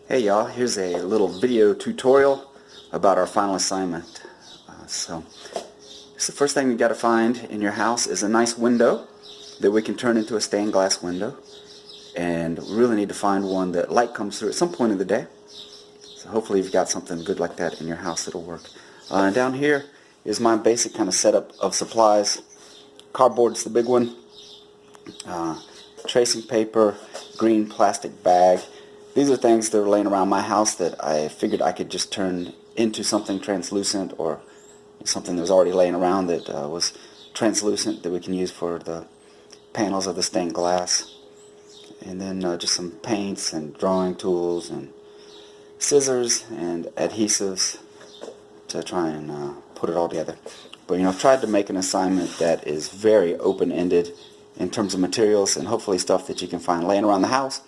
Hey y'all, here's a little video tutorial about our final assignment. The first thing you got to find in your house is a nice window that we can turn into a stained glass window, and we really need to find one that light comes through at some point of the day. So hopefully you've got something good like that in your house that'll work. And down here is my basic kind of setup of supplies. Cardboard's the big one. Tracing paper, green plastic bag. These are things that are laying around my house that I figured I could just turn into something translucent, or something that was already laying around that was translucent that we can use for the panels of the stained glass. And then just some paints and drawing tools and scissors and adhesives to try and put it all together. But I've tried to make an assignment that is very open-ended in terms of materials, and hopefully stuff that you can find laying around the house,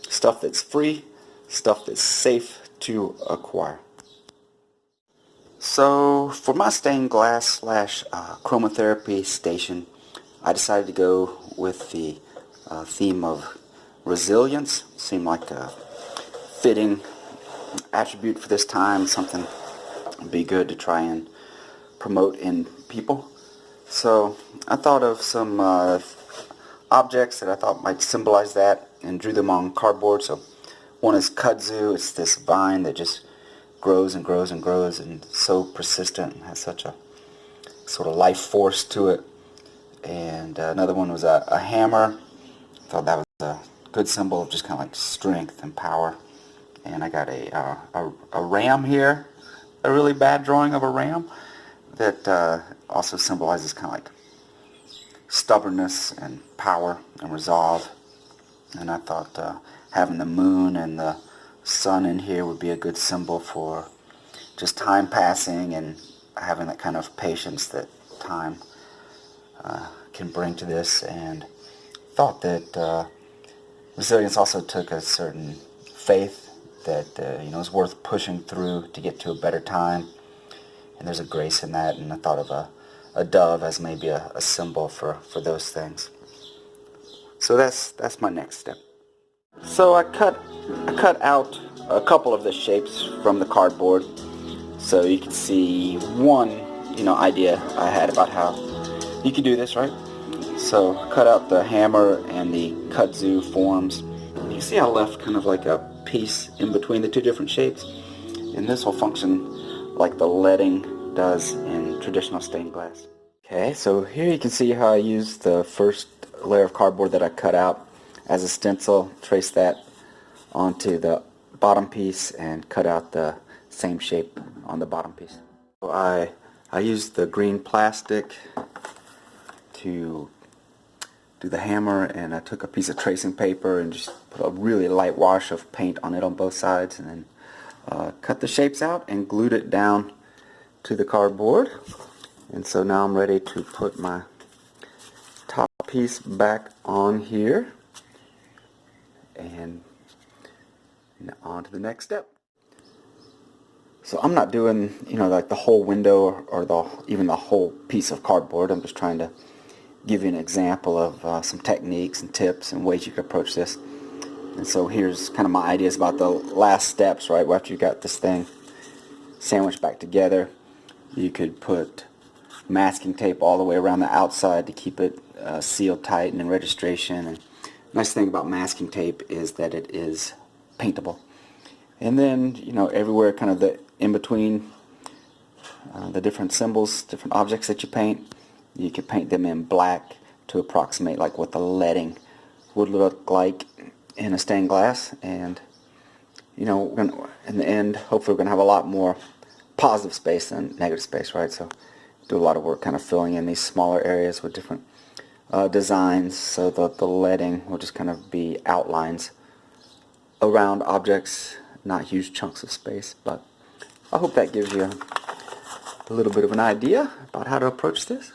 stuff that's free, stuff that's safe to acquire. So for my stained glass slash chromotherapy station, I decided to go with the theme of resilience. Seemed like a fitting attribute for this time, something would be good to try and promote in people. So I thought of some objects that I thought might symbolize that and drew them on cardboard. So one is kudzu. It's this vine that just grows and grows and grows and so persistent and has such a sort of life force to it. And another one was a hammer. I thought that was a good symbol of just kind of like strength and power. And I got a ram here, a really bad drawing of a ram that also symbolizes kind of like stubbornness and power and resolve. And I thought having the moon and the sun in here would be a good symbol for just time passing and having that kind of patience that time can bring to this. And thought that resilience also took a certain faith that is worth pushing through to get to a better time. And there's a grace in that, and I thought of a dove as maybe a symbol for those things. So that's my next step. So I cut out a couple of the shapes from the cardboard, so you can see one idea I had about how you can do this, right? So I cut out the hammer and the kudzu forms. You can see I left kind of like a piece in between the two different shapes, and this will function like the leading does in traditional stained glass. Okay, so here you can see how I used the first layer of cardboard that I cut out as a stencil, trace that onto the bottom piece and cut out the same shape on the bottom piece. So I used the green plastic to do the hammer, and I took a piece of tracing paper and just put a really light wash of paint on it on both sides, and then cut the shapes out and glued it down to the cardboard. And so now I'm ready to put my top piece back on here, and on to the next step. So I'm not doing like the whole window or even the whole piece of cardboard. I'm just trying to give you an example of some techniques and tips and ways you can approach this. And so here's kind of my ideas about the last steps, right? After you got this thing sandwiched back together, you could put masking tape all the way around the outside to keep it sealed tight and in registration. And the nice thing about masking tape is that it is paintable. And then everywhere kind of the in between the different symbols, different objects that you paint, you can paint them in black to approximate like what the leading would look like in a stained glass. And in the end, hopefully we're going to have a lot more positive space than negative space, right? So do a lot of work kind of filling in these smaller areas with different designs, so that the leading will just kind of be outlines around objects, not huge chunks of space. But I hope that gives you a little bit of an idea about how to approach this.